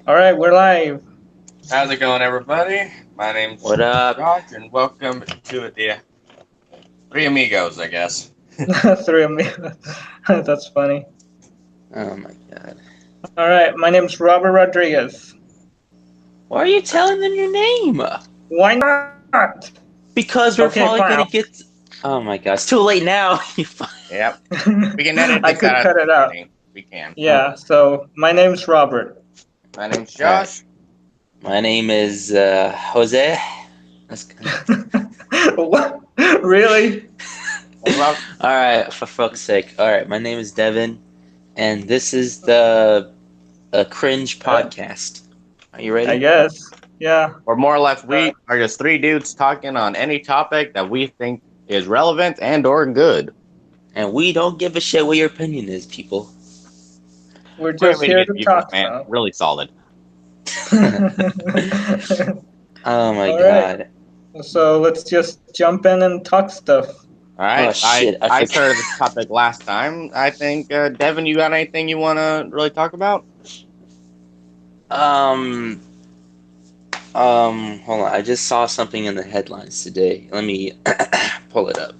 All right, we're live. How's it going, everybody? My name's What up? Josh, and welcome to the Three Amigos, I guess. Three of me. That's funny. Oh my god. All right, my name's Robert Rodriguez. Why are you telling them your name? Why not? Because we're Okay, probably fine. gonna get. Oh my god, it's too late now. Yep, we can edit I this could out at cut the it out. beginning. We can. Yeah. So my name's Robert. My name's Josh. My name is Jose. That's good. What? Really? Well, Alright, for fuck's sake. Alright, my name is Devin, and this is the Cringe Podcast. Are you I ready? guess. Yeah. or more or less, we are just three dudes talking on any topic that we think is relevant and or good. And we don't give a shit what your opinion is, people. We're Great just way to here get to viewers, talk. man. So. Really solid. Oh my All right. god. So let's just jump in and talk stuff. All right, Oh shit, I I forgot. started this topic last time. I think Devin, you got anything you want to really talk about? Um, hold on. I just saw something in the headlines today. Let me pull it up.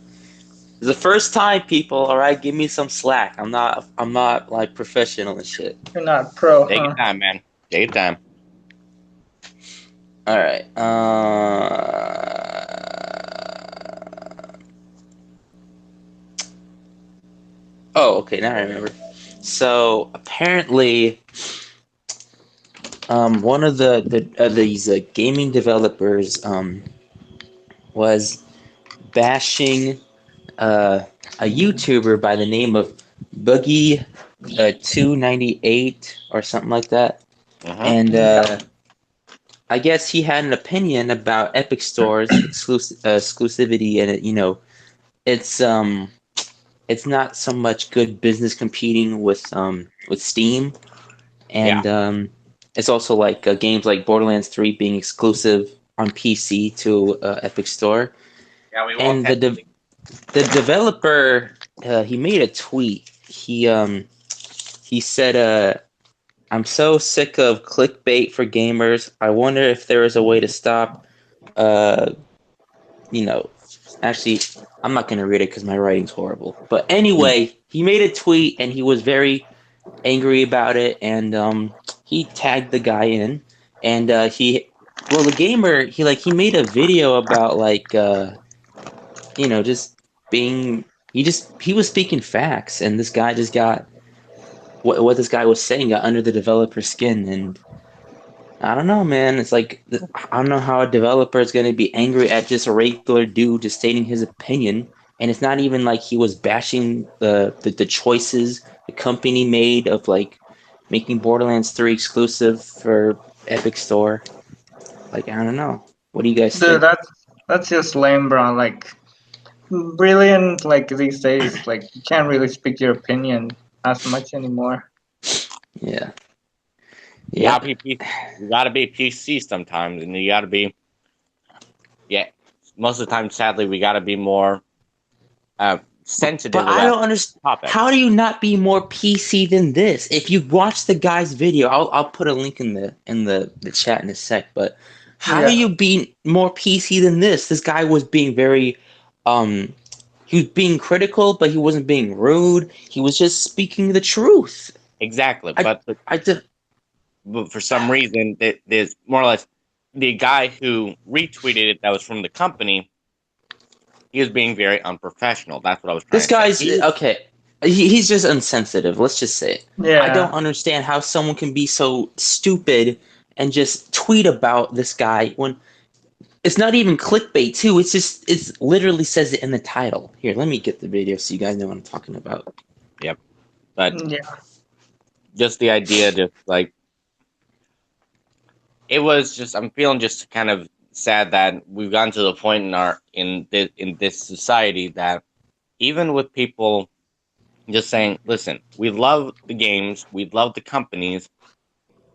It's the first time, people. All right, give me some slack. I'm not like professional and shit. You're not pro, Take huh? your time, man. Take your time. All right. Oh, okay. Now I remember. So apparently, one of these gaming developers was bashing a YouTuber by the name of Boogie 298 or something like that. And I guess he had an opinion about Epic Store's exclusivity, and it's not so much good business competing with Steam, and it's also like games like Borderlands 3 being exclusive on PC to Epic Store. Yeah, we And the developer, he made a tweet. He said, "I'm so sick of clickbait for gamers. I wonder if there is a way to stop." Uh, you know, actually, I'm not gonna read it because my writing's horrible. But anyway, he made a tweet and he was very angry about it, and he tagged the guy in, and the gamer, he made a video about just being he was speaking facts, and this guy just got what this guy was saying got under the developer's skin, and I don't know, man. It's like I don't know how a developer is going to be angry at just a regular dude just stating his opinion, and it's not even like he was bashing the choices the company made of like making Borderlands 3 exclusive for Epic Store. Like I don't know. What do you guys Dude, think? that's just lame, bro. Like, really, in like these days, like you can't really speak your opinion as much anymore. Yeah. You gotta be PC sometimes, and you gotta be. Yeah, most of the time, sadly, we gotta be more sensitive. But I don't understand. Topics. How do you not be more PC than this? If you watch the guy's video, I'll put a link in the chat in a sec. But how Yeah. do you be more PC than this? This guy was being very, he was being critical, but he wasn't being rude. He was just speaking the truth. Exactly, But for some reason, there's more or less the guy who retweeted it that was from the company. He was being very unprofessional. That's what I was trying this to guy's say. okay. He's just insensitive. Let's just say it. Yeah. I don't understand how someone can be so stupid and just tweet about this guy when it's not even clickbait too. It's literally says it in the title. Here, let me get the video so you guys know what I'm talking about. Yep, but Yeah. just the idea, just like it was, just I'm feeling just kind of sad that we've gotten to the point in this society that even with people just saying, listen, we love the games, we love the companies,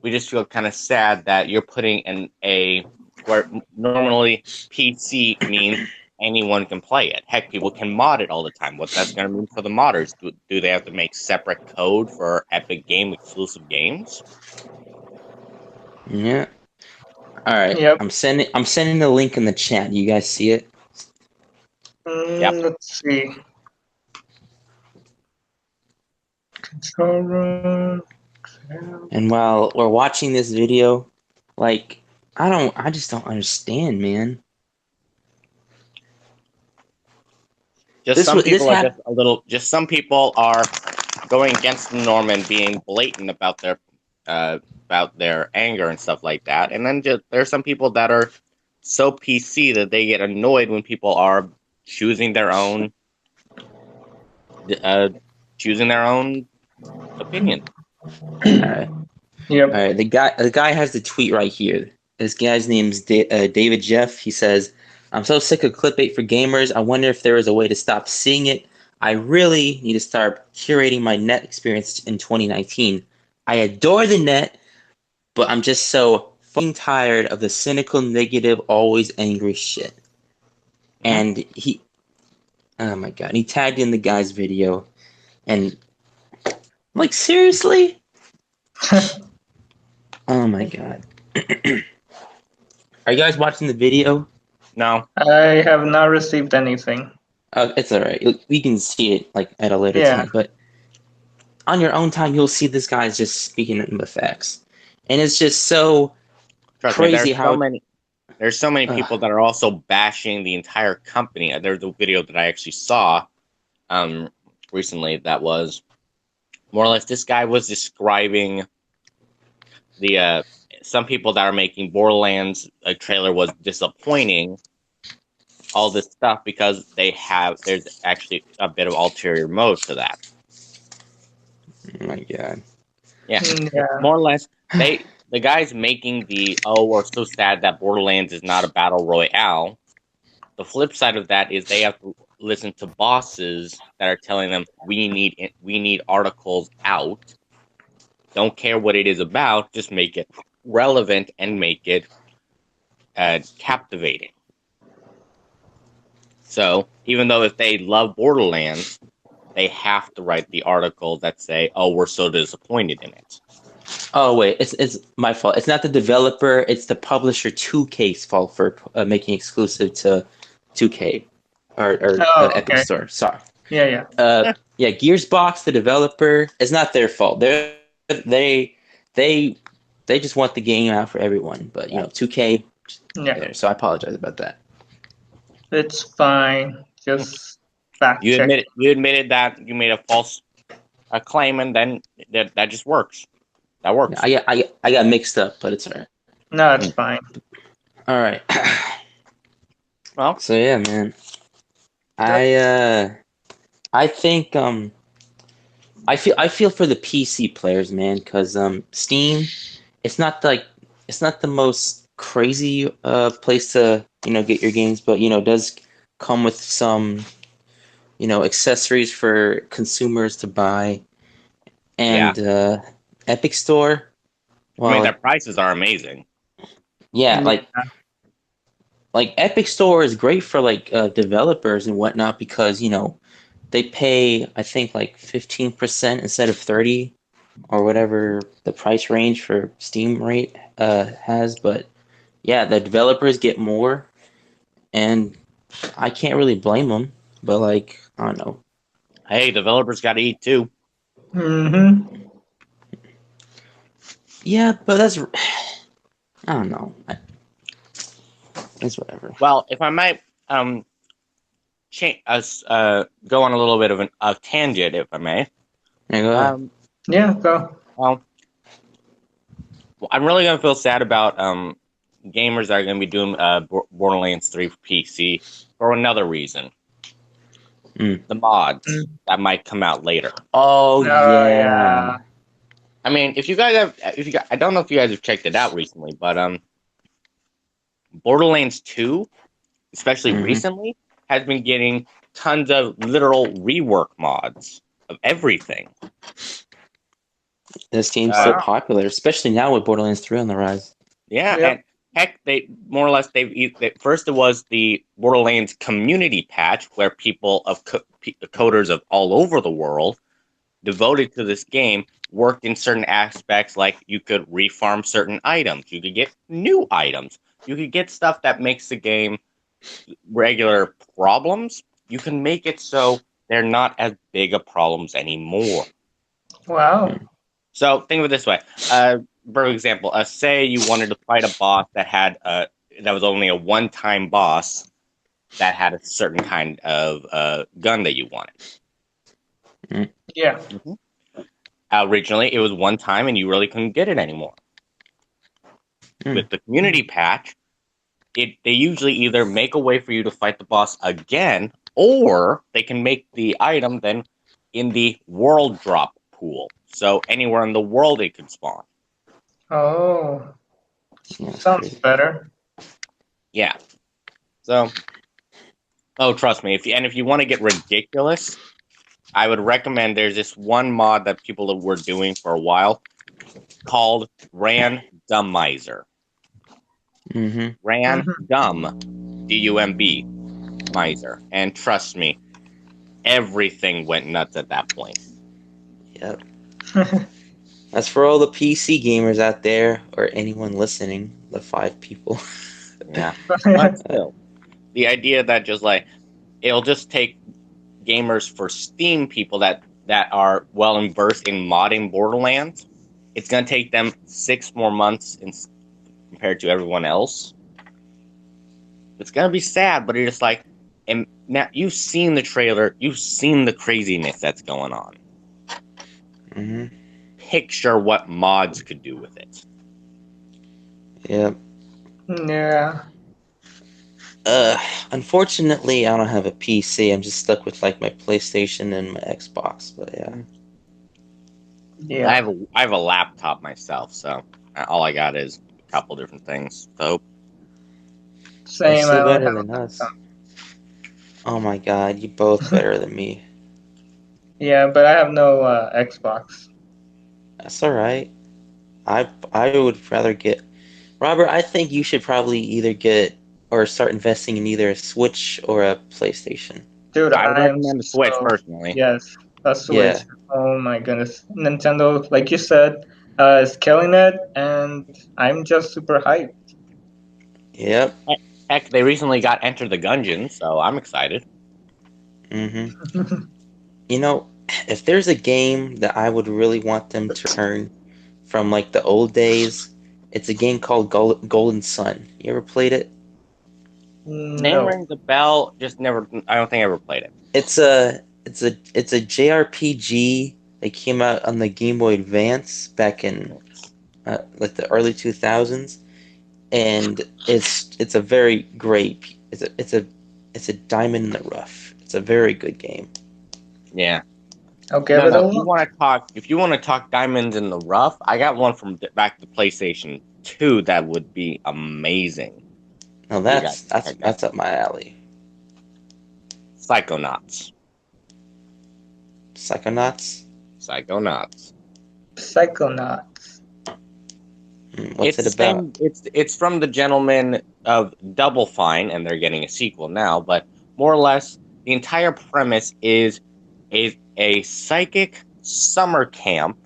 we just feel kind of sad that you're putting in a where normally PC means anyone can play it. Heck, people can mod it all the time. What that's going to mean for the modders? Do they have to make separate code for Epic Game exclusive games? Yeah. All right. Yep. I'm sending the link in the chat. You guys see it? Yep. Let's see. Control room. And while we're watching this video, like I just don't understand, man. Just some people are hap- just a little. Just some people are going against the norm and being blatant about their anger and stuff like that. And then there are some people that are so PC that they get annoyed when people are choosing their own uh, opinion. All right. Yep. All right. The guy has the tweet right here. This guy's name's David Jeff. He says, "I'm so sick of clickbait for gamers. I wonder if there is a way to stop seeing it. I really need to start curating my net experience in 2019. I adore the net, but I'm just so fucking tired of the cynical, negative, always angry shit." And he, oh my god, he tagged in the guy's video, and I'm like, seriously? Oh my god. Are you guys watching the video? No. I have not received anything. It's alright. We can see it like at a later Yeah. time, but on your own time, you'll see this guy's just speaking in the facts, and it's just so Trust me, crazy how there's so many people that are also bashing the entire company. There's a video that I actually saw recently that was more or less this guy was describing the some people that are making Borderlands a trailer was disappointing, all this stuff because there's actually a bit of ulterior motive to that. Oh my god. Yeah. Yeah. More or less the guys making we're so sad that Borderlands is not a battle royale. The flip side of that is they have to listen to bosses that are telling them we need articles out. Don't care what it is about, just make it relevant and make it captivating. So even though if they love Borderlands, they have to write the articles that say, "Oh, we're so disappointed in it." Oh wait, it's my fault. It's not the developer. It's the publisher 2K's fault for making exclusive to 2K or Epic okay. Store. Sorry. Yeah. Yeah. Gearsbox, the developer, it's not their fault. They just want the game out for everyone. But 2K. Yeah. So I apologize about that. It's fine. Just fact You check. admitted that you made a false claim, and then that just works. That works. I got mixed up, but it's alright. No, it's fine. All right. Well, so yeah, man. I think I feel for the PC players, man, because Steam, it's not the most crazy place to get your games, but it does come with some accessories for consumers to buy, and Epic Store. Well, I mean, their prices are amazing. Yeah, like Epic Store is great for developers and whatnot because they pay I think like 15% instead of 30 or whatever the price range for Steam rate has. But yeah, the developers get more, and I can't really blame them. But I don't know. Hey, developers got to eat too. Mm-hmm. Yeah, but that's I don't know. It's whatever. Well, if I might go on a little bit of a tangent, if I may. Yeah, go ahead. Yeah, go. Well, I'm really gonna feel sad about gamers that are gonna be doing Borderlands 3 for PC for another reason. The mods that might come out later. Oh yeah. I mean, I don't know if you guys have checked it out recently, but Borderlands 2, especially recently, has been getting tons of literal rework mods of everything. This game's so popular, especially now with Borderlands 3 on the rise. Yeah, and heck, they more or less first it was the Borderlands community patch where people of coders of all over the world devoted to this game worked in certain aspects, like you could refarm certain items, you could get new items, you could get stuff that makes the game regular problems. You can make it so they're not as big of problems anymore. Wow. So think of it this way. For example, say you wanted to fight a boss that was only a one-time boss that had a certain kind of gun that you wanted. Yeah. Mm-hmm. Originally, it was one time, and you really couldn't get it anymore. With the community patch, they usually either make a way for you to fight the boss again, or they can make the item then in the world drop pool. So anywhere in the world it could spawn. Oh, Yeah, sounds better. Yeah. So, trust me, if you want to get ridiculous, I would recommend there's this one mod that people were doing for a while called Randomizer. Random, D-U-M-B, miser. And trust me, everything went nuts at that point. Yep. That's for all the PC gamers out there, or anyone listening, the 5 people. Yeah. But still, the idea that just like, it'll just take gamers for Steam people that are well versed in modding Borderlands, it's going to take them 6 more months compared to everyone else. It's going to be sad, but it's just like, and now you've seen the trailer, you've seen the craziness that's going on. Picture what mods could do with it. Yep. Yeah. Unfortunately, I don't have a PC. I'm just stuck with like my PlayStation and my Xbox. But yeah. Yeah. I have a laptop myself, so all I got is a couple different things. So Same. You're still I better don't than have us. Oh my god, you're both better than me. Yeah, but I have no Xbox. That's all right. I would rather get Robert. I think you should probably either get or start investing in either a Switch or a PlayStation. Dude, I would I am recommend the Switch so personally. yes, a Switch. Yeah. Oh my goodness, Nintendo, like you said, is killing it, and I'm just super hyped. Yep. Heck, they recently got Enter the Gungeon, so I'm excited. You know, if there's a game that I would really want them to turn from like the old days, it's a game called Golden Sun. You ever played it? Name No. rings a bell, just never. I don't think I ever played it. It's a JRPG that came out on the Game Boy Advance back in like the early 2000s, and it's a very great it's a diamond in the rough. It's a very good game. Yeah. Okay, No, but no, if you want to talk diamonds in the rough, I got one from back to PlayStation 2 that would be amazing. Now that's up my alley. Psychonauts. Psychonauts? Psychonauts. Psychonauts. What's it about? It's from the gentleman of Double Fine, and they're getting a sequel now. But more or less, the entire premise is a psychic summer camp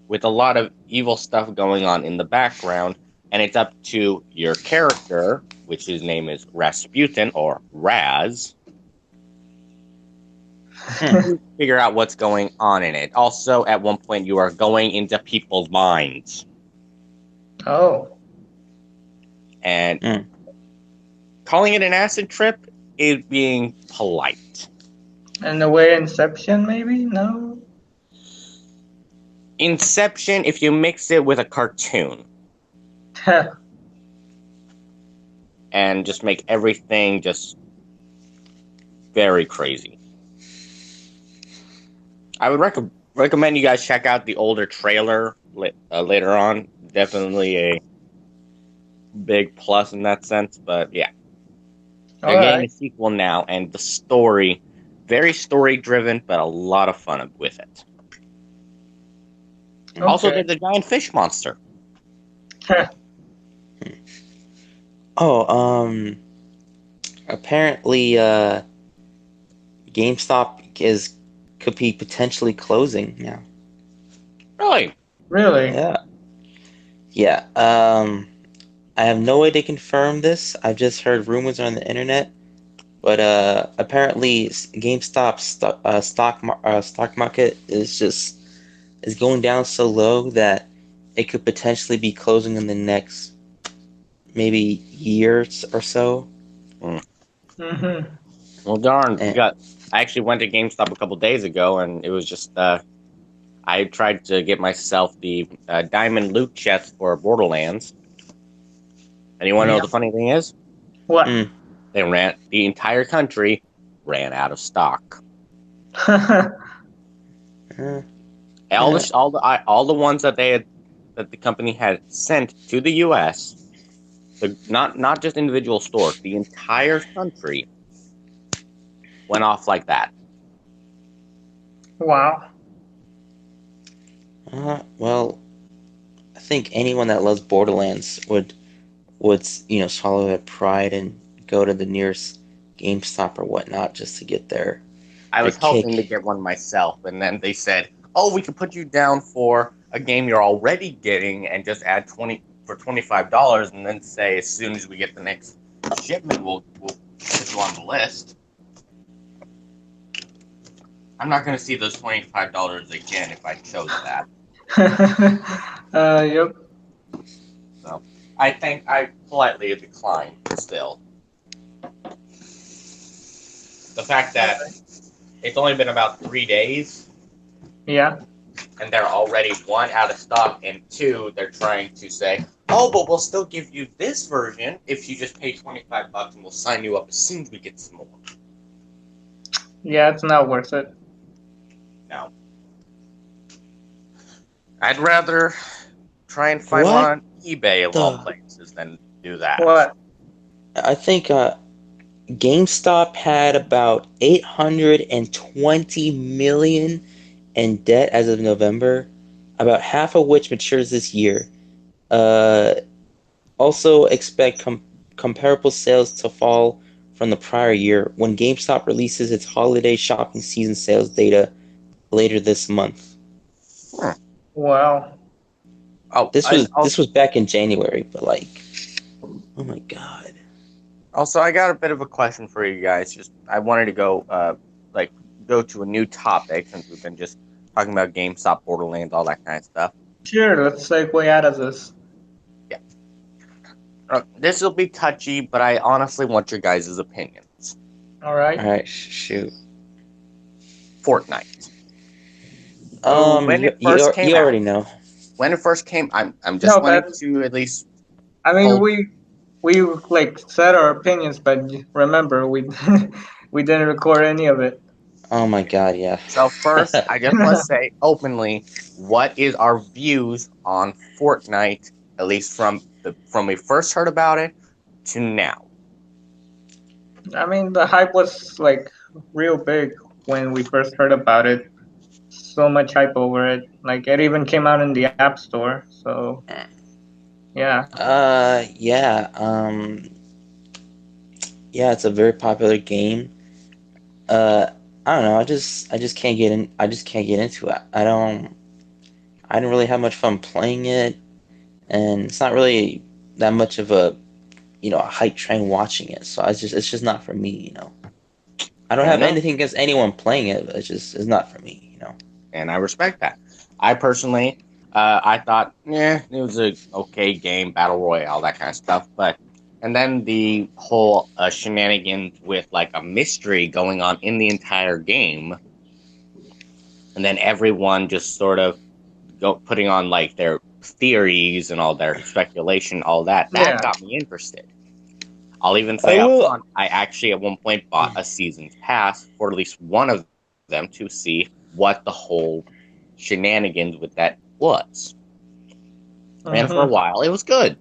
with a lot of evil stuff going on in the background, and it's up to your character, which his name is Rasputin or Raz, to figure out what's going on in it. Also, at one point, you are going into people's minds. Oh. And calling it an acid trip is being polite. And the way Inception, maybe? No? Inception, if you mix it with a cartoon. And just make everything just very crazy. I would recommend you guys check out the older trailer later on. Definitely a big plus in that sense, but yeah. They're getting a sequel now, and the story, very story-driven, but a lot of fun with it. Okay. Also, there's a giant fish monster. Apparently, GameStop is could be potentially closing now. Really? Really? Yeah. Yeah. I have no way to confirm this. I've just heard rumors on the internet, but apparently GameStop's stock market is going down so low that it could potentially be closing in the next maybe years or so. Mm-hmm. Well, darn. And I actually went to GameStop a couple days ago, and it was just I tried to get myself the diamond loot chest for Borderlands. And you want to know Yeah. what the funny thing is? What? The entire country ran out of stock. uh, All the ones that the company had sent to the U.S. Not just individual stores, the entire country went off like that. Wow. well, I think anyone that loves Borderlands would swallow their pride and go to the nearest GameStop or whatnot just to get their I was hoping to kick. get one myself, and then they said, "Oh, we can put you down for a game you're already getting, and just add $25, and then say as soon as we get the next shipment, we'll put you on the list." I'm not going to see those $25 again if I chose that. Yep. So I think I politely declined. Still, the fact that it's only been about 3 days. Yeah. And they're already one out of stock, and two, they're trying to say, "Oh, but we'll still give you this version if you just pay $25, and we'll sign you up as soon as we get some more." Yeah, it's not worth it. No, I'd rather try and find What one on eBay of all the- places than do that. What? I think GameStop had about 820 million in debt as of November, about half of which matures this year. Also expect comparable sales to fall from the prior year when GameStop releases its holiday shopping season sales data later this month. Wow. Oh, This was back in January, but like, oh my god. Also, I got a bit of a question for you guys. Just I wanted to go to a new topic since we've been just talking about GameStop, Borderlands, all that kind of stuff. Sure, let's segue out of this. This will be touchy, but I honestly want your guys' opinions. All right. All right, shoot. Fortnite. When You, it first came you out- already know. When it first came, I'm just No, wanting but- to at least. I mean, Oh. we like said our opinions, but remember we we didn't record any of it. Oh my god, yeah. So first, I just want to say openly, what is our views on Fortnite? At least from we first heard about it to now. I mean, the hype was like real big when we first heard about it. So much hype over it. Like it even came out in the App Store. So yeah. Yeah. Yeah, it's a very popular game. I don't know. I just can't get in. I just can't get into it. I didn't really have much fun playing it, and it's not really that much of a hype train watching it. So it's just not for me. I don't have anything against anyone playing it, but it's not for me. And I respect that. I personally, I thought, it was a okay game, battle royale, that kind of stuff. And then the whole shenanigans with like a mystery going on in the entire game, and then everyone just sort of putting on like their theories and all their speculation, all that. That got me interested. I'll even say up front, I actually at one point bought a season's pass for at least one of them to see what the whole shenanigans with that was. And for a while, it was good.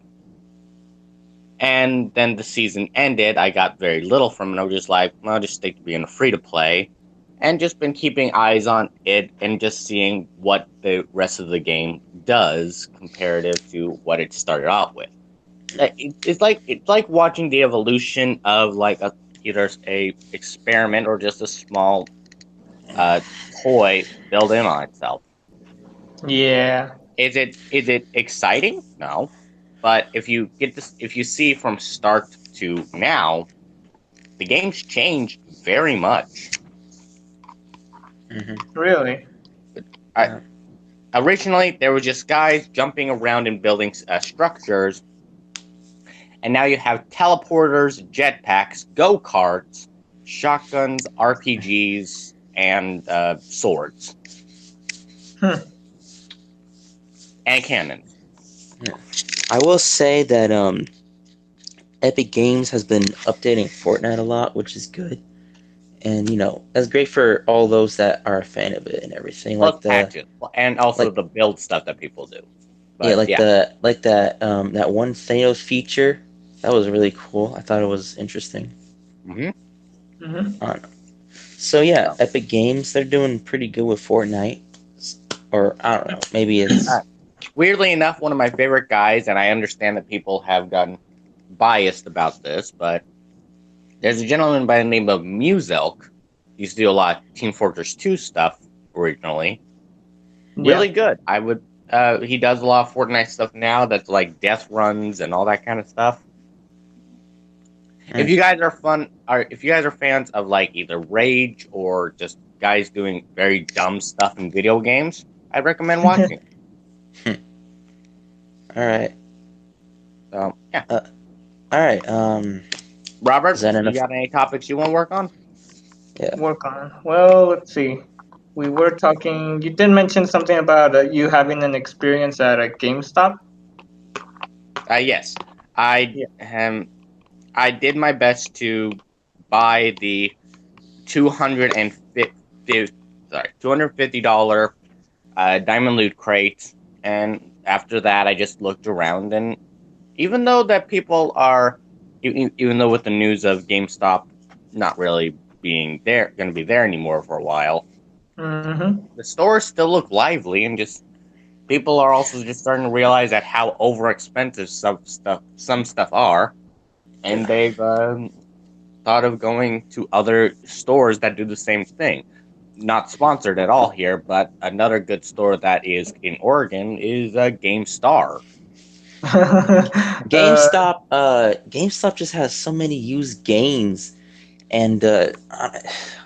And then the season ended. I got very little from it. I was just like, well, I'll just stick to being free to play. And just been keeping eyes on it and just seeing what the rest of the game does comparative to what it started out with. It's like watching the evolution of like either a experiment or just a small toy built in on itself. Yeah. Is it exciting? No, but if you see from start to now, the game's changed very much. Mm-hmm. Really? I, Originally, there were just guys jumping around and building structures, and now you have teleporters, jetpacks, go-karts, shotguns, RPGs, and swords Hmm. and cannons. I will say that Epic Games has been updating Fortnite a lot, which is good. And that's great for all those that are a fan of it and everything. Plus patches, and also like the build stuff that people do. yeah, But yeah, that one Thanos feature, that was really cool. I thought it was interesting. mm-hmm. Mm-hmm. So yeah, So, Epic Games, they're doing pretty good with Fortnite. Or I don't know, maybe it's weirdly enough, one of my favorite guys, and I understand that people have gotten biased about this, but there's a gentleman by the name of Muselk. He used to do a lot of Team Fortress 2 stuff originally. Really Yeah. good. I would. He does a lot of Fortnite stuff now. That's like death runs and all that kind of stuff. If you guys if you guys are fans of like either Rage or just guys doing very dumb stuff in video games, I'd recommend watching. all right. So yeah, All right. Robert, Is that you enough? got any topics you want to work on? Yeah. Work on. Well, let's see. We were talking. You did mention something about you having an experience at a GameStop. Yes, I Yeah. I did my best to buy the $250 Diamond Loot crate, and after that, I just looked around, and even though that people are, even though with the news of GameStop not really being there, going to be there anymore for a while, Mm-hmm. the stores still look lively, and just people are also just starting to realize that how overexpensive some stuff are, and they've thought of going to other stores that do the same thing. Not sponsored at all here, but another good store that is in Oregon is GameStar. GameStop just has so many used games, and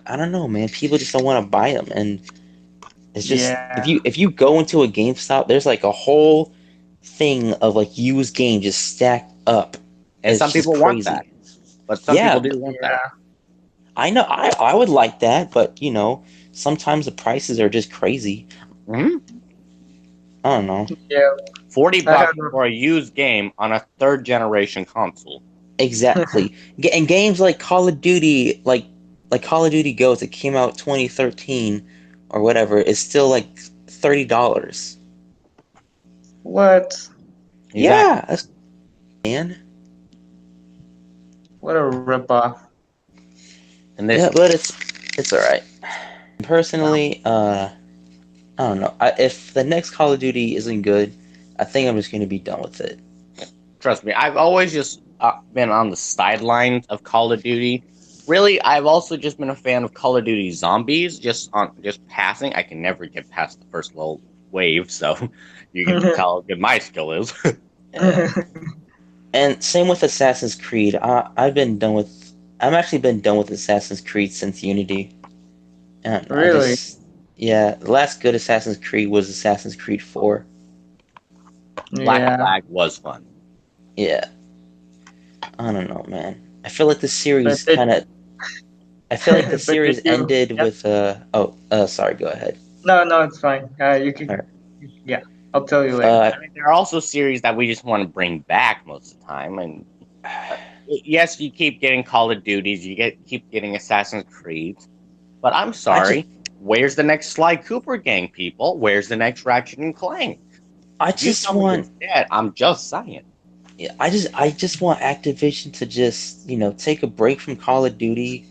I don't know, man. People just don't want to buy them, and it's just yeah. if you go into a GameStop, there's like a whole thing of like used games just stacked up. And It's some just people want crazy. that. But some Yeah, people do want that. I know. I would like that, but sometimes the prices are just crazy. Mm-hmm. I don't know. Yeah. $40 I have. for a used game on a third generation console. Exactly. And games like Call of Duty, like Call of Duty Ghosts, it came out 2013 or whatever, is still like $30. What? Yeah, that's man. What a ripoff. And this, Yeah, but it's all right. Personally, I don't know. If the next Call of Duty isn't good, I think I'm just gonna be done with it. trust me, I've always just been on the sidelines of Call of Duty. Really, I've also just been a fan of Call of Duty Zombies. Just passing, I can never get past the first little wave, so you can tell how good my skill is. Yeah. And same with Assassin's Creed. I've actually been done with Assassin's Creed since Unity. And Really? yeah, the last good Assassin's Creed was Assassin's Creed 4. Black Yeah. Flag was fun. Yeah. I don't know, man. I feel like the series But it- kind of. I feel like the But series did you? ended Yep. with. Sorry, go ahead. No, it's fine. You can. Alright. Yeah, I'll tell you later. I mean, there are also series that we just want to bring back most of the time, and yes, you keep getting Call of Duties, keep getting Assassin's Creed, but I'm sorry, where's the next Sly Cooper gang, people? Where's the next Ratchet and Clank? I You just tell me want. it's dead. I'm just saying. Yeah, I just want Activision to just take a break from Call of Duty,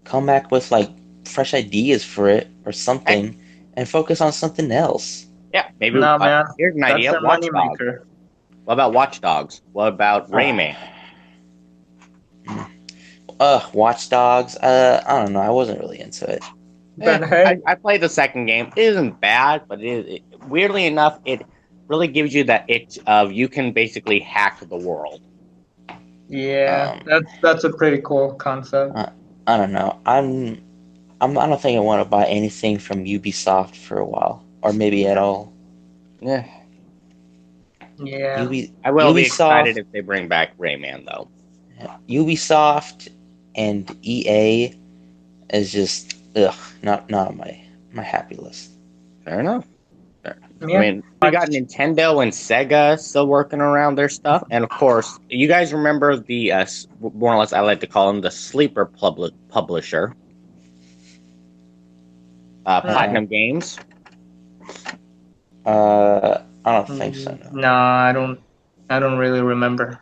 come back with like fresh ideas for it or something, and focus on something else. Yeah, maybe. No, man. Here's an That's idea: their Watch Dogs. moneymaker. What about Watch Dogs? What about Rayman? Watch Dogs. I don't know. I wasn't really into it. But hey, I played the second game. It isn't bad, but weirdly enough, it really gives you that itch of you can basically hack the world. yeah, Um, that's a pretty cool concept. I don't know. I don't think I want to buy anything from Ubisoft for a while, or maybe at all. Yeah, Yeah. I will be excited Ubisoft, if they bring back Rayman, though. Ubisoft, and EA is just not on my happy list. Fair enough. Fair. I Yeah. mean, we got Nintendo and Sega still working around their stuff, and of course, you guys remember the more or less I like to call them the sleeper publisher, Uh, Platinum Games. I don't think so. No. No, I don't really remember.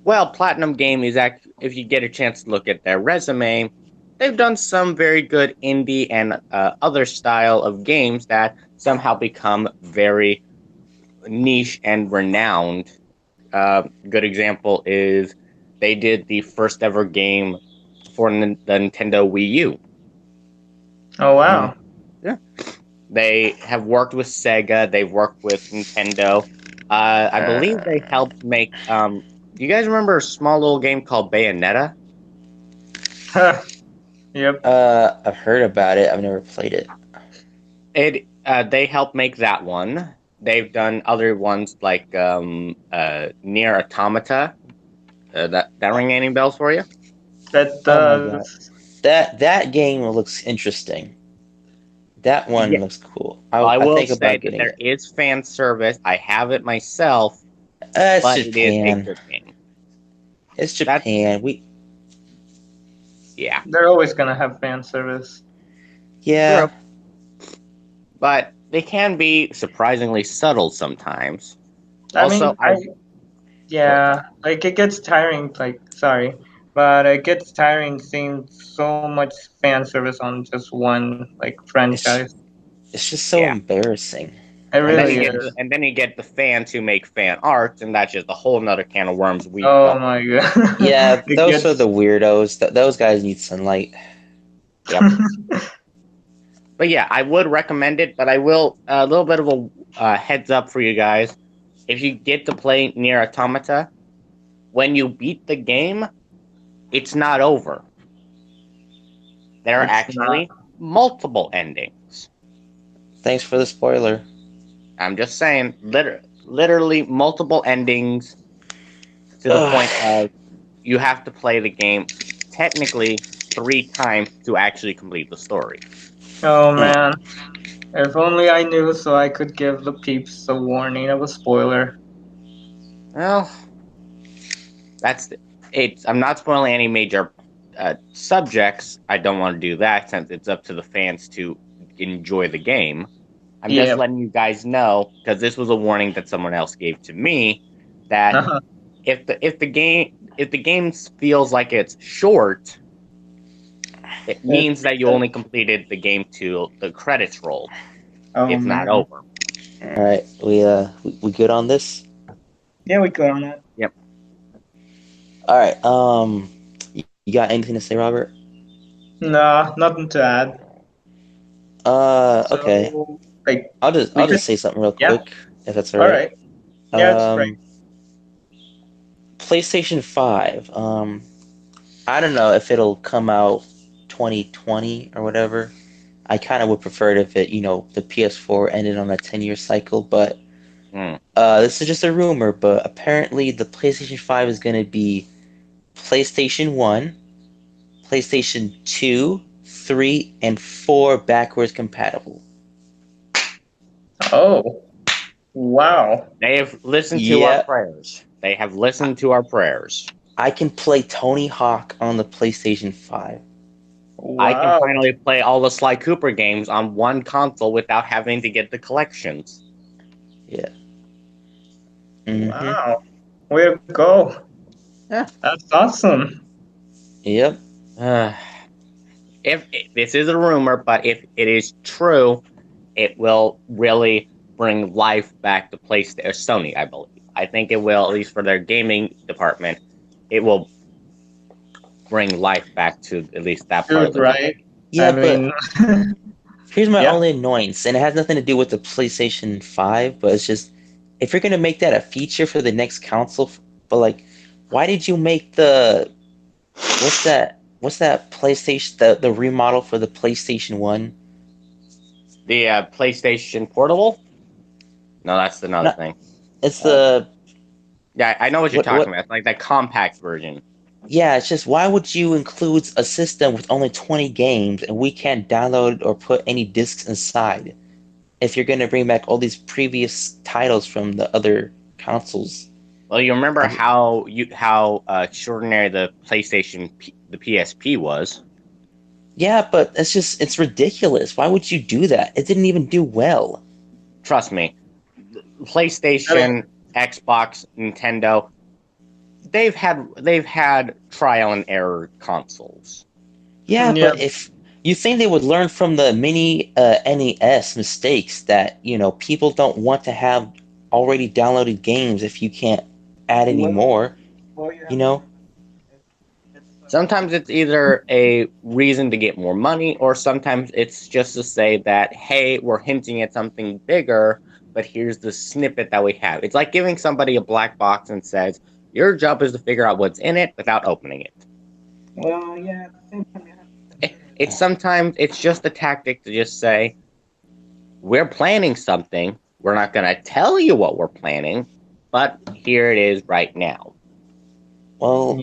Well, Platinum Game is if you get a chance to look at their resume, they've done some very good indie and other style of games that somehow become very niche and renowned. Good example is they did the first ever game for the Nintendo Wii U. Oh wow. Yeah. They have worked with Sega. They've worked with Nintendo. I believe they helped make. Do you guys remember a small little game called Bayonetta? Yep. I've heard about it. I've never played it. They helped make that one. They've done other ones like Near Automata. That ring any bells for you? That Oh my god, does. that game looks interesting. That one Yeah. looks cool. I I will think say about that getting there it. is fan service. I have it myself, It's but it is a Japan. good game. It's That's Japan. yeah. They're always gonna have fan service. Yeah. True. But they can be surprisingly subtle sometimes. I Also, mean, go ahead. yeah, like it gets tiring. Like, sorry, but it gets tiring seeing so much fan service on just one like It's franchise. it's just so Yeah. embarrassing. It really Honestly. is. And then you get the fans who make fan art, and that's just a whole nother can of worms we Oh don't. my god. Yeah, It those are gets. the weirdos. Those guys need sunlight. Yep. But yeah, I would recommend it. But I will a little bit of a heads up for you guys. If you get to play Near Automata, when you beat the game, it's not over. There are It's not. actually multiple endings. Thanks for the spoiler. I'm just saying, literally multiple endings to the point Ugh. of you have to play the game technically 3 times to actually complete the story. Oh Mm. man. If only I knew so I could give the peeps a warning of a spoiler. Well, that's it. I'm not spoiling any major subjects. I don't want to do that since it's up to the fans to enjoy the game. I'm just Yeah. letting you guys know because this was a warning that someone else gave to me that if the game feels like it's short, it means that you only completed the game till the credits rolled. Oh It's not man. over. All right, we good on this? Yeah, we go on it. Yep. All right. You got anything to say, Robert? Nah, nothing to add. Okay. So, like, I'll we just could. say something real Yeah. quick, if that's all All right. right. Yeah, it's great. PlayStation 5. I don't know if it'll come out 2020 or whatever. I kind of would prefer it if the PS4 ended on a 10-year cycle, but this is just a rumor, but apparently the PlayStation 5 is going to be PlayStation 1, PlayStation 2, 3, and 4 backwards compatible. Oh, wow. They have listened to our Yeah, prayers. They have listened to our prayers. I can play Tony Hawk on the PlayStation 5. I can Wow. finally play all the Sly Cooper games on one console without having to get the collections. Yeah. Mm-hmm. Wow. Way to go. Yeah. That's awesome. Yep. If this is a rumor, but if it is true, it will really bring life back to PlayStation or Sony, I believe. I think it will, at least for their gaming department, it will bring life back to at least that part of Dude, the right? Yeah, I but mean, here's my yeah. only annoyance, and it has nothing to do with the PlayStation 5, but it's just if you're gonna make that a feature for the next console, but like, why did you make the what's that PlayStation the remodel for the PlayStation 1? The PlayStation Portable? No, that's another Not thing. it's Uh, the yeah, I know what you're talking what about. It's like that compact version. yeah, it's just why would you include a system with only 20 games and we can't download or put any discs inside if you're gonna bring back all these previous titles from the other consoles? Well, you remember I, how extraordinary the PSP was. yeah, but it's ridiculous. Why would you do that? It didn't even do well. Trust me, I mean, PlayStation, Xbox, Nintendo, they've had trial and error consoles. Yeah, yeah. but if you think they would learn from the mini NES mistakes that, people don't want to have already downloaded games if you can't add any more, you know? Sometimes it's either a reason to get more money, or sometimes it's just to say that, hey, we're hinting at something bigger, but here's the snippet that we have. It's like giving somebody a black box and says, your job is to figure out what's in it without opening it. Well, yeah. At the same time, you have to consider It's sometimes it's just a tactic to just say, we're planning something. We're not going to tell you what we're planning, but here it is right now. Well,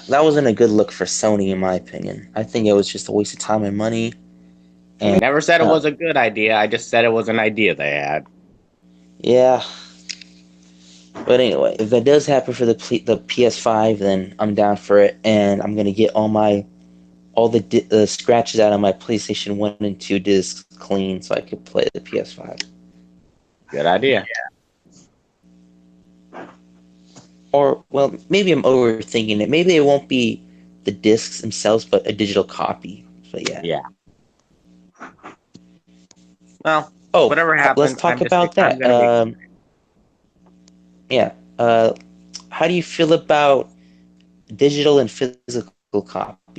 that wasn't a good look for Sony, in my opinion. I think it was just a waste of time and money. I And never said it uh, was a good idea. I just said it was an idea they had. yeah, but anyway, if that does happen for the PS5, then I'm down for it, and I'm gonna get all the scratches out of my PlayStation 1 and 2 discs clean so I could play the PS5. Good idea. Or, well, maybe I'm overthinking it. Maybe it won't be the discs themselves, but a digital copy. So yeah. Yeah. Well, Oh, whatever let's happens, talk about I'm that. gonna be. Yeah. How do you feel about digital and physical copies?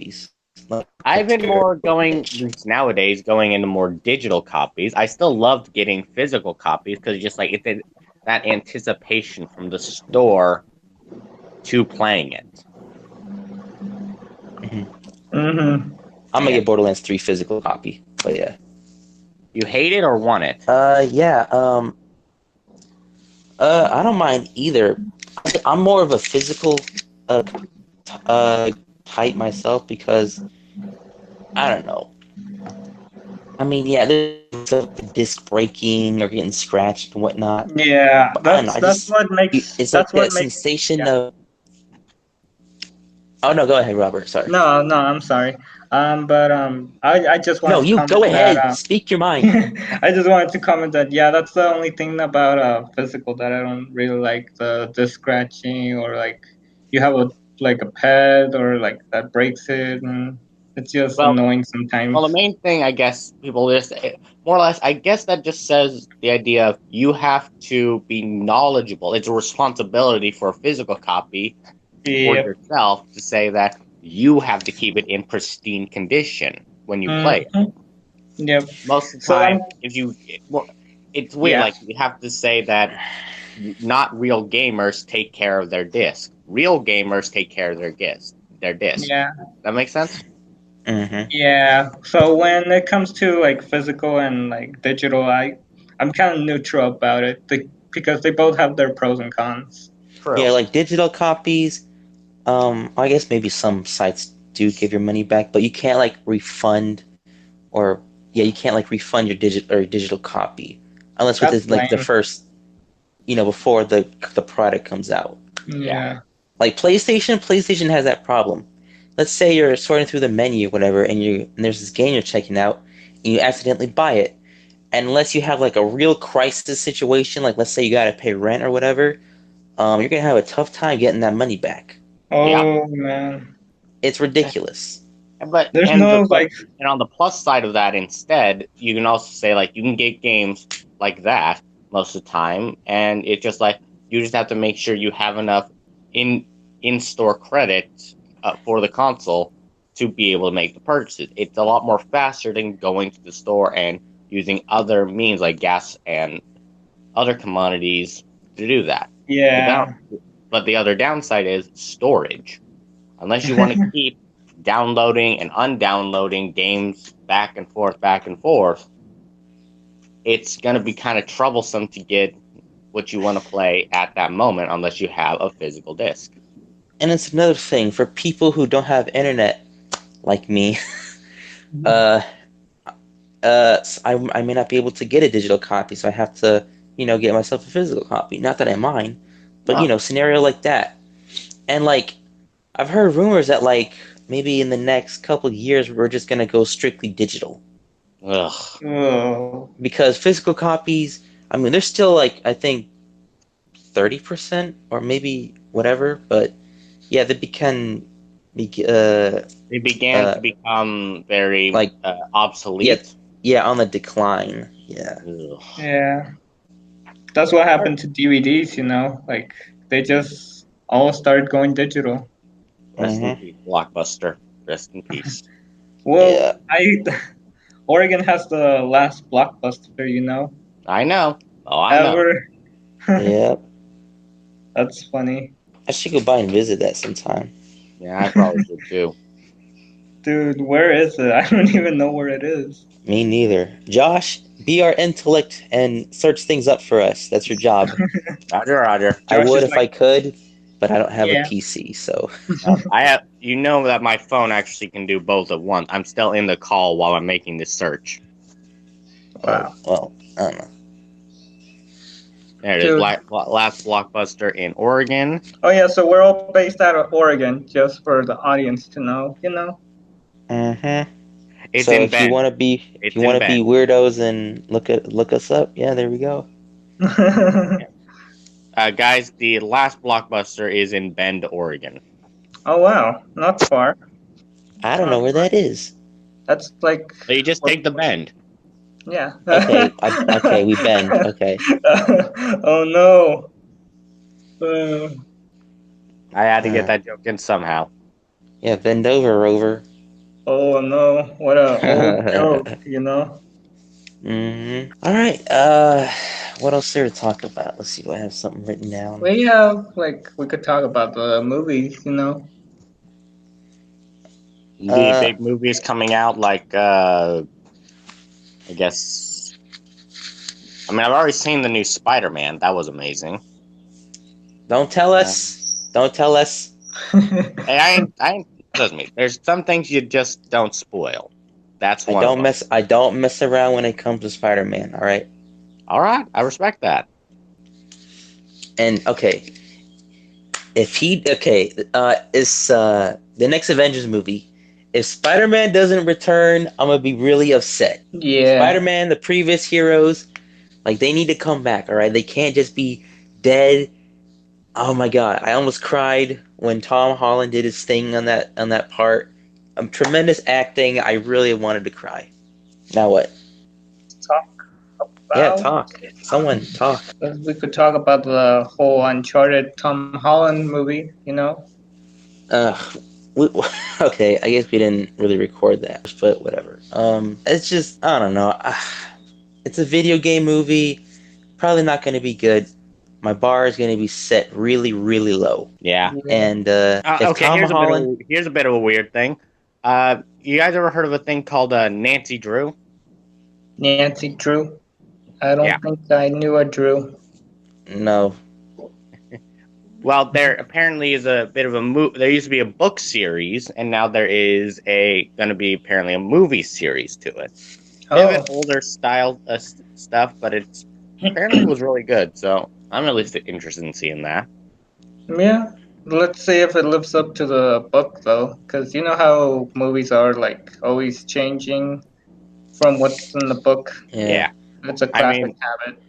Like, I've been more going nowadays, going into more digital copies. I still loved getting physical copies because just like that anticipation from the store to playing it. Mm-hmm. I'm gonna Yeah. get Borderlands 3 physical copy, but yeah. You hate it or want it? Yeah. I don't mind either. I'm more of a physical uh, type myself because I don't know. I mean, yeah, there's the disc breaking or getting scratched and whatnot, Yeah, but I don't know. that's what makes It's like that sensation yeah. of. Oh no, go ahead, Robert. Sorry. No, no, I'm sorry. But I just No, wanted to you go comment that ahead. Speak your mind. I just wanted to comment that yeah, that's the only thing about physical that I don't really like, the scratching, or like you have a like a pet or like that breaks it, and it's just Well, annoying the sometimes. main thing I guess people just more or less, I guess that just says the idea of you have to be knowledgeable. It's a responsibility for a physical copy for Yeah. yourself to say that you have to keep it in pristine condition when you play it. Mm-hmm. Yep. Most of the So time, well, it's weird. yeah. Like you have to say that not real gamers take care of their disc. Real gamers take care of their disc. Their disc. Yeah. That makes sense. Mm-hmm. Yeah. So when it comes to like physical and like digital, I'm kind of neutral about it, because they both have their pros and cons. Yeah, True. like digital copies. I guess maybe some sites do give your money back, but you can't like refund or yeah, you can't like refund your digital copy unless That's within like the lame. first, before the product comes out. Yeah. Yeah. Like PlayStation has that problem. Let's say you're sorting through the menu, whatever, and there's this game you're checking out, and you accidentally buy it. And unless you have like a real crisis situation, like let's say you gotta pay rent or whatever, you're gonna have a tough time getting that money back. Yeah. Oh man. It's ridiculous. But There's and no like. and on the plus side of that, instead, you can also say like you can get games like that most of the time, and it's just like you just have to make sure you have enough in store credit for the console to be able to make the purchases. It's a lot more faster than going to the store and using other means like gas and other commodities to do that. Yeah. But the other downside is storage. Unless you want to keep downloading and undownloading games back and forth, it's going to be kind of troublesome to get what you want to play at that moment unless you have a physical disc. And it's another thing for people who don't have internet, like me. I may not be able to get a digital copy, so I have to, get myself a physical copy. Not that I mind, but scenario like that. And like, I've heard rumors that like maybe in the next couple of years we're just gonna go strictly digital. Ugh. Oh. Because physical copies, I mean, they're still like I think 30% or maybe whatever, but yeah, they began to become very like obsolete. Yeah, on the decline. Yeah. Ugh. Yeah. That's what happened to DVDs, like they just all started going digital. Rest in peace, Blockbuster. Rest in peace. Well, Oregon has the last Blockbuster, I know. Oh, I know. ever. Yep. That's funny. I should go by and visit that sometime. Yeah, I probably should too. Dude, where is it? I don't even know where it is. Me neither. Josh, be our intellect and search things up for us. That's your job. Roger. I would Josh if I could, but I don't have a PC, so. I have. You know that my phone actually can do both at once. I'm still in the call while I'm making this search. Wow. Well, I don't know. There it is. Last Blockbuster in Oregon. Oh yeah, so we're all based out of Oregon, just for the audience to know, Mm-hmm. It's so in if Bend. you want to be weirdos and look us up, yeah, there we go. Guys, the last Blockbuster is in Bend, Oregon. Oh wow, not far. I don't know where that is. That's like. So you just take the Bend. Yeah. Okay, we bend. Okay. Oh no. I had to get that joke in somehow. Yeah, bend over, Rover. Oh no, what a old joke, Mm-hmm. All right. What else there to talk about? Let's see. Do I have something written down? We could talk about the movies, Big movies coming out, like I guess. I mean, I've already seen the new Spider-Man. That was amazing. Don't tell us. Don't tell us. Hey, I ain't. Trust me. There's some things you just don't spoil. That's one. I don't mess around when it comes to Spider-Man. All right. All right, I respect that. And okay, is the next Avengers movie? If Spider-Man doesn't return, I'm gonna be really upset. Yeah. Spider-Man, the previous heroes, like they need to come back. All right, they can't just be dead. Oh my god, I almost cried when Tom Holland did his thing on that part. Tremendous acting. I really wanted to cry. Now what? Talk about. Yeah, talk. Someone talk. We could talk about the whole Uncharted Tom Holland movie. Okay, I guess we didn't really record that, but whatever. It's just, I don't know. It's a video game movie. Probably not going to be good. My bar is going to be set really, really low. Yeah. And okay, here's a bit of a weird thing. You guys ever heard of a thing called Nancy Drew? Nancy Drew? I don't think I knew a Drew. No. Well, there apparently is a bit of a there used to be a book series, and now there is going to be apparently a movie series to it. Bit of an older style stuff, but it's apparently was really good. So I'm at least interested in seeing that. Yeah, let's see if it lives up to the book though, because you know how movies are like always changing from what's in the book. Yeah. It's a classic habit.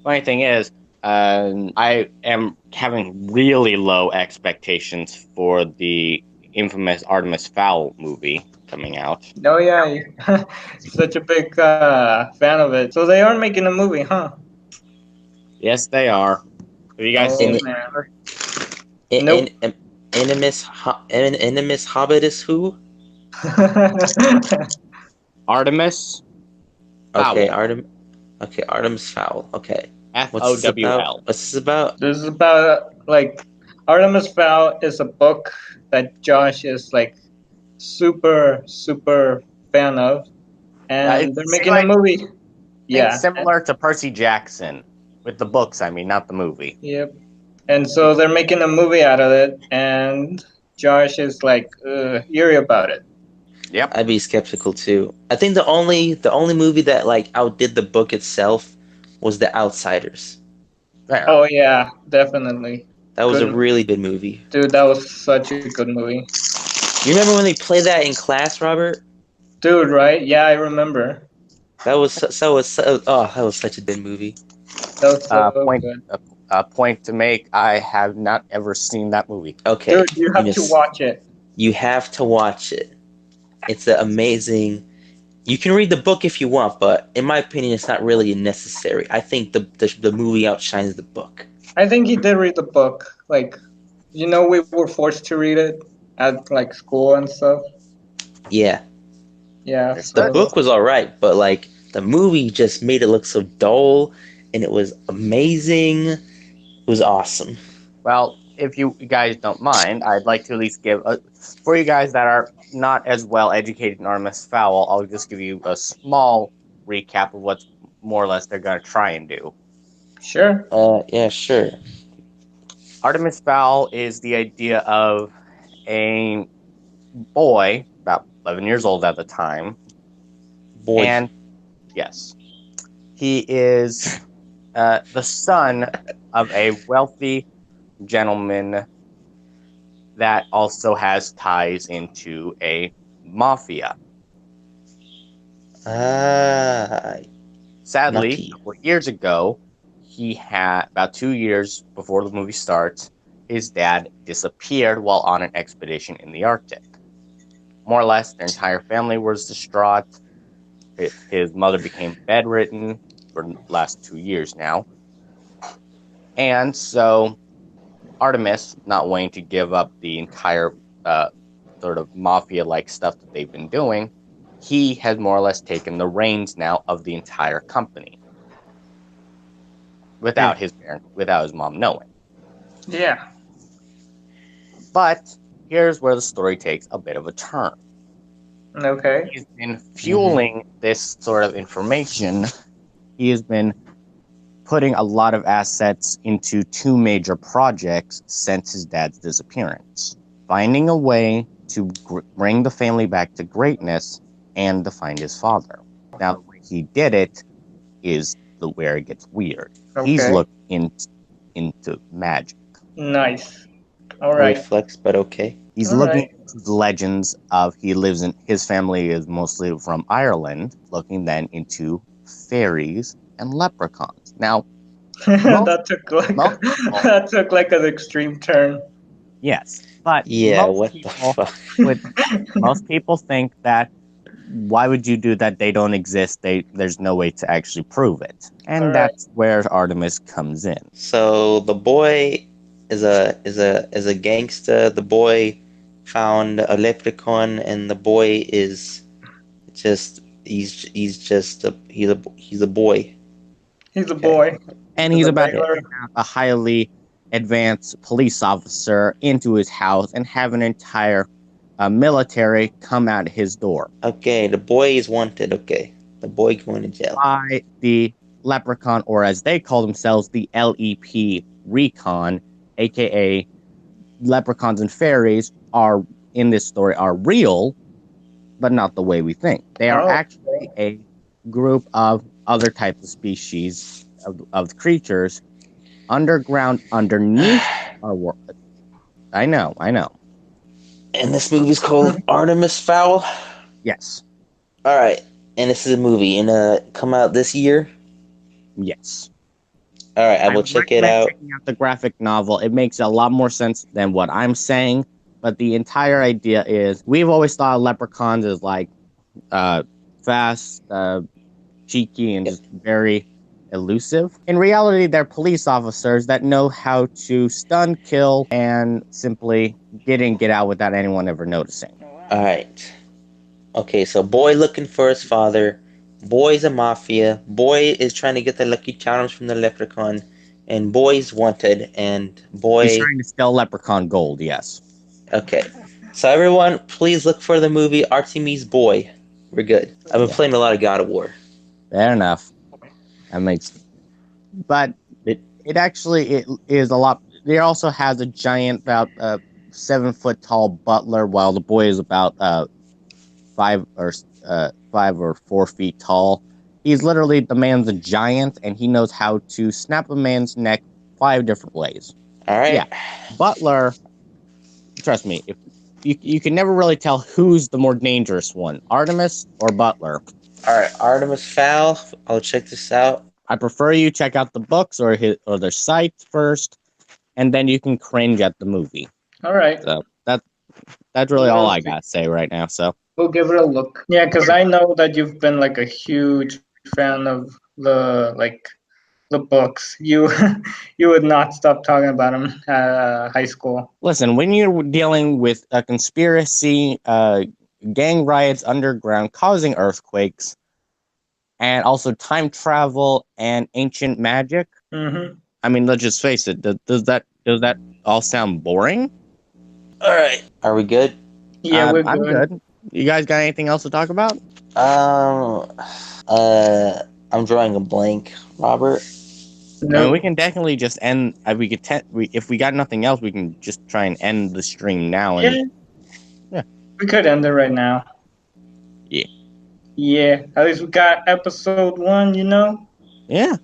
Funny thing is, I am having really low expectations for the infamous Artemis Fowl movie coming out. Oh yeah, such a big fan of it. So they are making a movie, huh? Yes, they are. Have you guys seen the trailer? Nope. Animus Hobbitus who? Artemis Okay, Fowl. Artemis Fowl. Okay. What's this about? FOWL. What's this about? This is about like Artemis Fowl is a book that Josh is like super fan of, and they're making a movie. Think Yeah. similar to Percy Jackson with the books. I mean, not the movie. Yep. And so they're making a movie out of it, and Josh is like eerie about it. Yep. I'd be skeptical too. I think the only movie that like outdid the book itself was The Outsiders. Fair. Oh yeah, definitely. That was Good. a really good movie. Dude, that was such a good movie. You remember when they played that in class, Robert? Dude, right? Yeah, I remember. That was that was such a good movie. That was so Point good. point to make. I have not ever seen that movie. Okay, Dude, you have to watch it. You have to watch it. It's an amazing. You can read the book if you want, but in my opinion, it's not really necessary. I think the movie outshines the book. I think he did read the book. Like, we were forced to read it at like school and stuff. Yeah. Yeah. The book was all right, but like the movie just made it look so dull, and it was amazing. It was awesome. Well, if you guys don't mind, I'd like to at least give for you guys that are not as well educated in Artemis Fowl, I'll just give you a small recap of what more or less they're going to try and do. Sure. Yeah, sure. Artemis Fowl is the idea of a boy, about 11 years old at the time. Boy. And, yes, he is the son of a wealthy gentleman that also has ties into a mafia. Sadly, a couple of years ago, he had, about 2 years before the movie starts, his dad disappeared while on an expedition in the Arctic. More or less, their entire family was distraught. His mother became bedridden for the last 2 years now. And so Artemis, not wanting to give up the entire sort of mafia-like stuff that they've been doing, he has more or less taken the reins now of the entire company. Without his mom knowing. Yeah. But here's where the story takes a bit of a turn. Okay. He's been fueling this sort of information. He has been putting a lot of assets into two major projects since his dad's disappearance. Finding a way to bring the family back to greatness and to find his father. Now, the way he did it is where it gets weird. Okay. He's looking into magic. Nice. All right. Reflex, but okay. He's looking into the legends of his family is mostly from Ireland, looking then into fairies and leprechauns. Now, that took like an extreme turn. Yes, but yeah, what the fuck? Most people think that why would you do that? They don't exist. There's no way to actually prove it, and that's where Artemis comes in. So the boy is a gangster. The boy found a leprechaun, and the boy is just he's a boy. He's a boy. And he's about to have a highly advanced police officer into his house and have an entire military come out his door. Okay, the boy is wanted. Okay, the boy going to jail. By the leprechaun, or as they call themselves, the LEP Recon, aka leprechauns and fairies are in this story are real, but not the way we think. They are actually a group of other types of species of creatures underground underneath our world. I know. And this movie's called Artemis Fowl? Yes. Alright, and this is a movie, and come out this year? Yes. Alright, I will check it out. Checking out the graphic novel. It makes a lot more sense than what I'm saying, but the entire idea is, we've always thought of leprechauns as like fast, cheeky, and just very elusive. In reality, they're police officers that know how to stun, kill, and simply get in, get out without anyone ever noticing. All right. Okay, so boy looking for his father. Boy's a mafia. Boy is trying to get the Lucky Charms from the leprechaun. And boy's wanted. And He's boy... trying to steal leprechaun gold, yes. Okay. So everyone, please look for the movie Artemis Boy. We're good. I've been playing a lot of God of War. Fair enough. That makes... But it is a lot... There also has a giant, about 7 foot tall butler, while the boy is about 5 or 4 feet tall. He's literally, the man's a giant, and he knows how to snap a man's neck 5 different ways. All right. Yeah. Butler, trust me, if you can never really tell who's the more dangerous one, Artemis or Butler. All right, Artemis Fowl. I'll check this out. I prefer you check out the books or their sites first, and then you can cringe at the movie. All right. So that's really all I gotta say right now. So we'll give it a look. Yeah, because I know that you've been like a huge fan of the books. You would not stop talking about them at high school. Listen, when you're dealing with a conspiracy, gang riots underground causing earthquakes, and also time travel and ancient magic. Mm-hmm. I mean, let's just face it. Does that all sound boring? All right. Are we good? Yeah, we're good. I'm good. You guys got anything else to talk about? I'm drawing a blank, Robert. No. I mean, we can definitely just end. If we got nothing else, we can just try and end the stream now. And yeah. We could end it right now. Yeah. Yeah. At least we got episode 1. Yeah.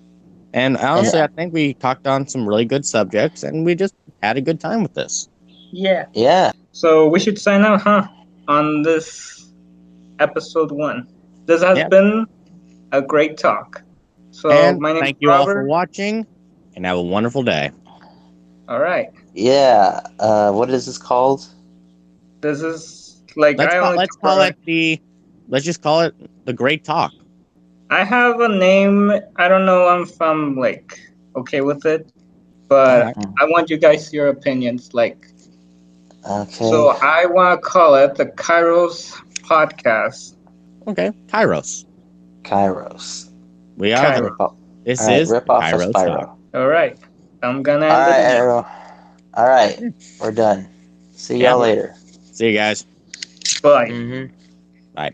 And honestly, I think we talked on some really good subjects, and we just had a good time with this. Yeah. Yeah. So we should sign out, huh? On this episode 1. This has been a great talk. So and my name thank is you Robert. all for watching, and have a wonderful day. All right. Yeah. What is this called? This is like let's just call it the Great Talk. I have a name. I don't know if I'm like okay with it, but I want you guys your opinions. Like, okay. So I want to call it the Kairos Podcast. Okay, Kairos. We are. This is rip off Kairos Spyro. Talk. All right, I'm gonna end it. All right, we're done. See y'all later. See you guys. Bye. Mm-hmm. Bye.